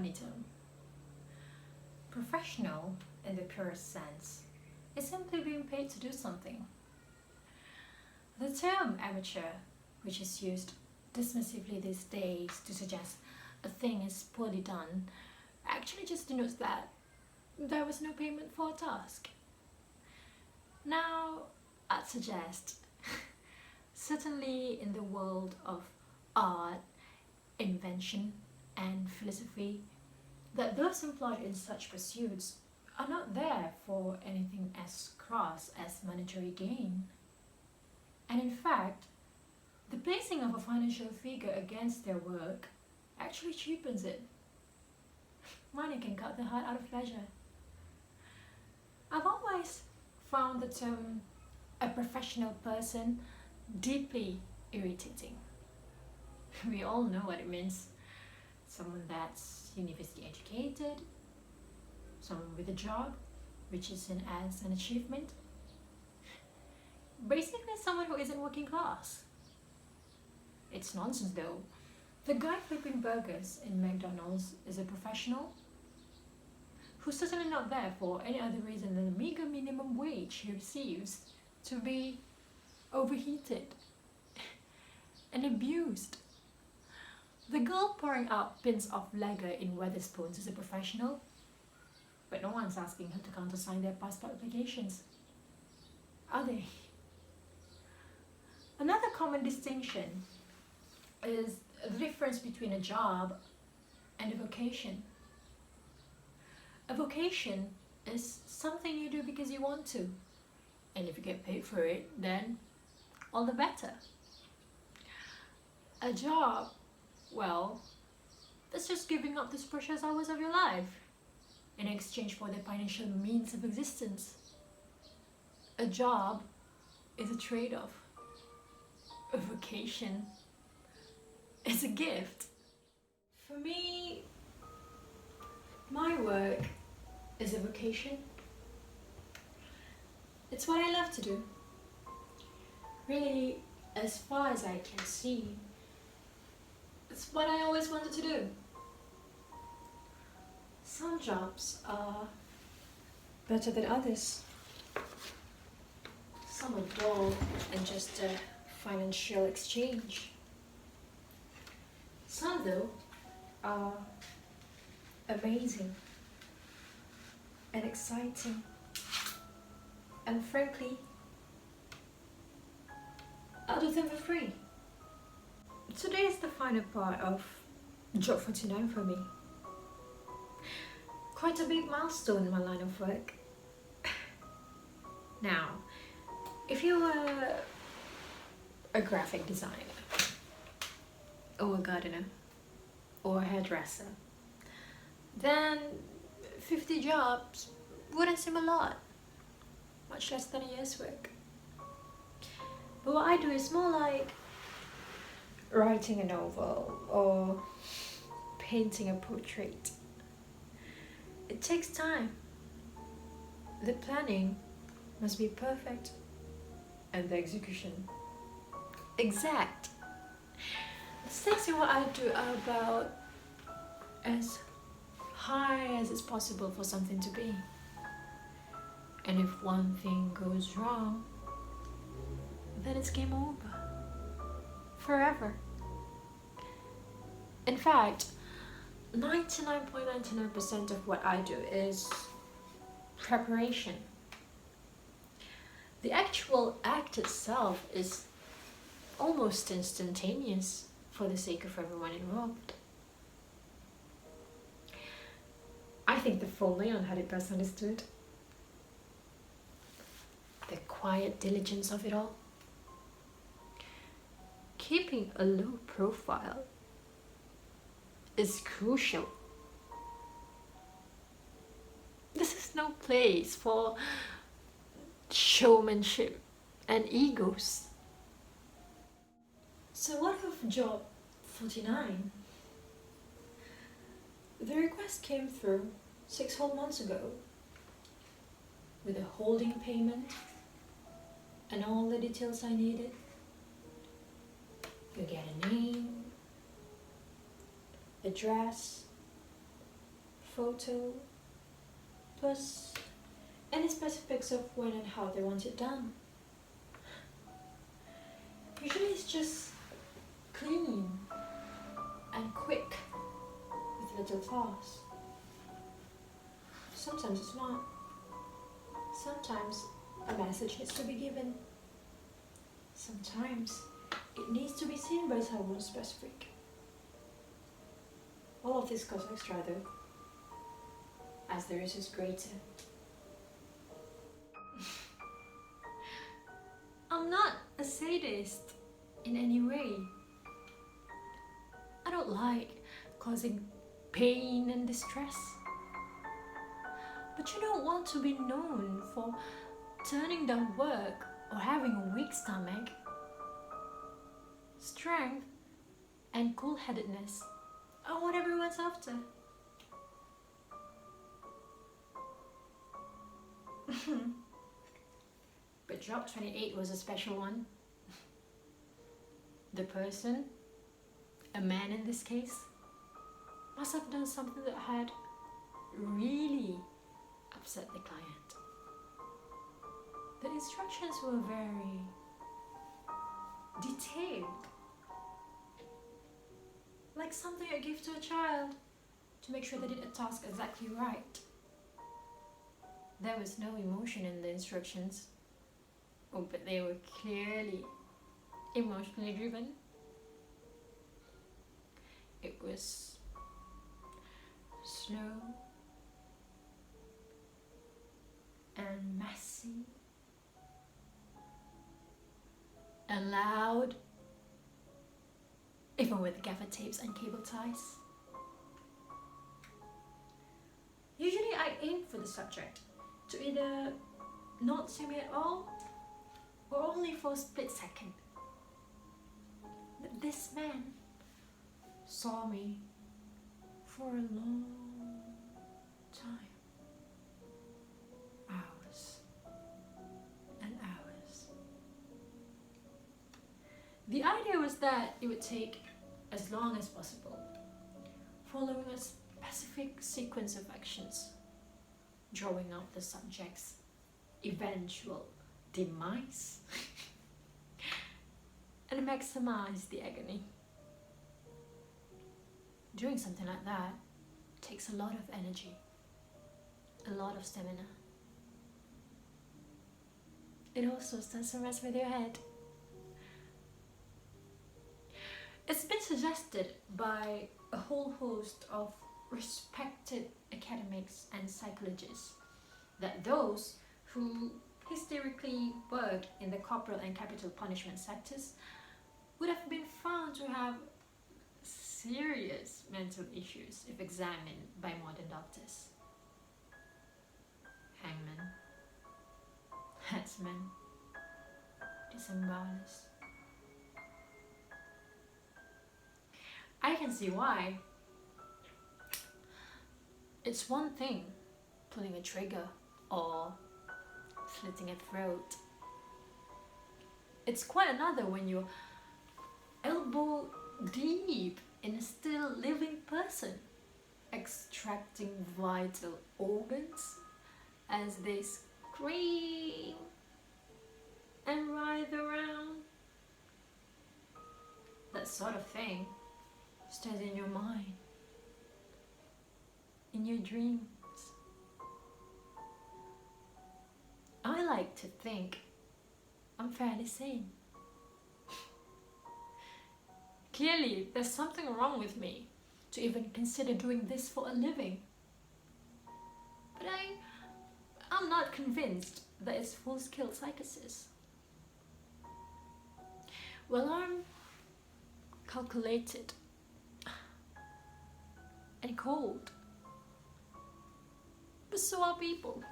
funny term. Professional, in the purest sense, is simply being paid to do something. The term amateur, which is used dismissively these days to suggest a thing is poorly done, actually just denotes that there was no payment for a task. Now, I'd suggest, certainly in the world of art, invention, and philosophy, that those employed in such pursuits are not there for anything as crass as monetary gain. And in fact, the placing of a financial figure against their work actually cheapens it. Money can cut the heart out of pleasure. I've always found the term a professional person deeply irritating. We all know what it means. Someone that's university educated, someone with a job, which is seen as an achievement. Basically someone who isn't working class. It's nonsense though. The guy flipping burgers in McDonald's is a professional who's certainly not there for any other reason than the meager minimum wage he receives to be overheated and abused. The girl pouring out pins of lager in Wetherspoons is a professional, but no one's asking her to countersign their passport applications, are they? Another common distinction is the difference between a job and a vocation. A vocation is something you do because you want to, and if you get paid for it, then all the better. A job, well, that's just giving up these precious hours of your life in exchange for the financial means of existence. A job is a trade-off. A vocation is a gift. For me, my work is a vocation. It's what I love to do. Really, as far as I can see, it's what I always wanted to do. Some jobs are better than others. Some are dull and just a financial exchange. Some, though, are amazing and exciting, and frankly, I'll do them for free. Today is the final part of Job 49 for me. Quite a big milestone in my line of work. Now, if you were a graphic designer, or a gardener, or a hairdresser, then 50 jobs wouldn't seem a lot, much less than a year's work. But what I do is more like writing a novel or painting a portrait. It takes time. The planning must be perfect and the execution exact. The stakes in what I do are about as high as it's possible for something to be. And if one thing goes wrong, then it's game over. Forever. In fact, 99.99% of what I do is preparation. The actual act itself is almost instantaneous for the sake of everyone involved. I think the full Leon had it best understood. The quiet diligence of it all. Keeping a low profile is crucial. This is no place for showmanship and egos. So what of job 49? The request came through 6 whole months ago with a holding payment and all the details I needed. You get a name, address, photo, plus any specifics of when and how they want it done. Usually it's just clean and quick with little flaws. Sometimes it's not. Sometimes a message needs to be given. Sometimes it needs to be seen by someone specific. All of this costs extra though, as there is greater. I'm not a sadist in any way. I don't like causing pain and distress. But you don't want to be known for turning down work or having a weak stomach. Strength and cool-headedness are what everyone's after. But job 28 was a special one. The person, a man in this case, must have done something that had really upset the client. The instructions were very detailed, like something I give to a child to make sure they did a task exactly right. There was no emotion in the instructions. Oh, but they were clearly emotionally driven. It was slow and messy and loud, even with gaffer tapes and cable ties. Usually I aim for the subject to either not see me at all or only for a split second. But this man saw me for a long time. Hours and hours. The idea was that it would take as long as possible, following a specific sequence of actions, drawing out the subject's eventual demise and maximize the agony. Doing something like that takes a lot of energy, a lot of stamina. It also starts to mess with your head. It's been suggested by a whole host of respected academics and psychologists that those who historically worked in the corporal and capital punishment sectors would have been found to have serious mental issues if examined by modern doctors. Hangmen, headsmen, disembowelers. I can see why. It's one thing pulling a trigger or slitting a throat. It's quite another when you're elbow deep in a still living person, extracting vital organs as they scream and writhe around. That sort of thing stays in your mind, in your dreams. I like to think I'm fairly sane. Clearly, there's something wrong with me to even consider doing this for a living. But I'm not convinced that it's full-scale psychosis. Well, I'm calculated and cold, but so are people.